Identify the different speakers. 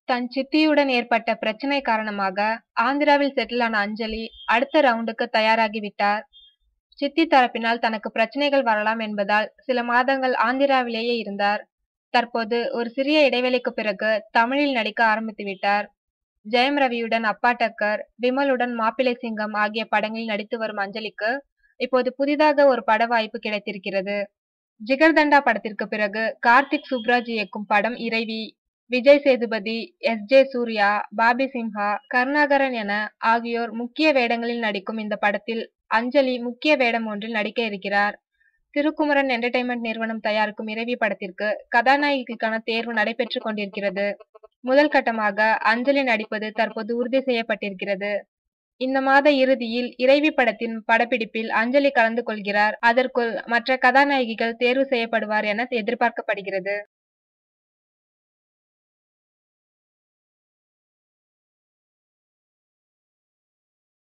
Speaker 1: தன் சித்தியுடன் ஏற்பட்ட பிரச்சனை காரணமாக ஆந்திராவில் செட்டில் ஆன அஞ்சலி அடுத்த ரவுண்டுக்கு தயாராகிவிட்டார். சித்தி தரப்பினால் தனக்கு பிரச்சனைகள் வரலாம் என்பதால் சில மாதங்கள் ஆந்திராவிலேயே இருந்தார். தற்போது ஒரு சிறிய இடைவெளிக்கு பிறகு தமிழில் நடிக்க ஆரம்பித்துவிட்டார். ஜெயம் ரவியுடன் அப்பா டக்கர், விமலுடன் மாப்பிள்ளை சிங்கம் ஆகிய படங்களில் நடித்து வரும் அஞ்சலிக்கு இப்போது புதிதாக ஒரு பட வாய்ப்பு கிடைத்திருக்கிறது. ஜிகர்தண்டா படத்திற்கு பிறகு கார்த்திக் சுப்ராஜ் இயக்கும் படம் இறைவி. விஜய் சேதுபதி, எஸ்.ஜே. சூர்யா, பாபி சிம்ஹா, கருணாகரன் என ஆகியோர் முக்கிய வேடங்களில் நடிக்கும் இந்த படத்தில் அஞ்சலி முக்கிய வேடம் ஒன்றில் நடிக்க இருக்கிறார். திருக்குமரன் என்டர்டைன்மெண்ட் நிறுவனம் தயாரிக்கும் இறைவி படத்திற்கு கதாநாயகிக்கான தேர்வு நடைபெற்றுக் கொண்டிருக்கிறது. முதல் கட்டமாக அஞ்சலி நடிப்பது தற்போது உறுதி செய்யப்பட்டிருக்கிறது. இந்த மாத இறுதியில் இறைவி படத்தின் படப்பிடிப்பில் அஞ்சலி கலந்து கொள்கிறார். அதற்குள் மற்ற கதாநாயகிகள் தேர்வு செய்யப்படுவார் என எதிர்பார்க்கப்படுகிறது.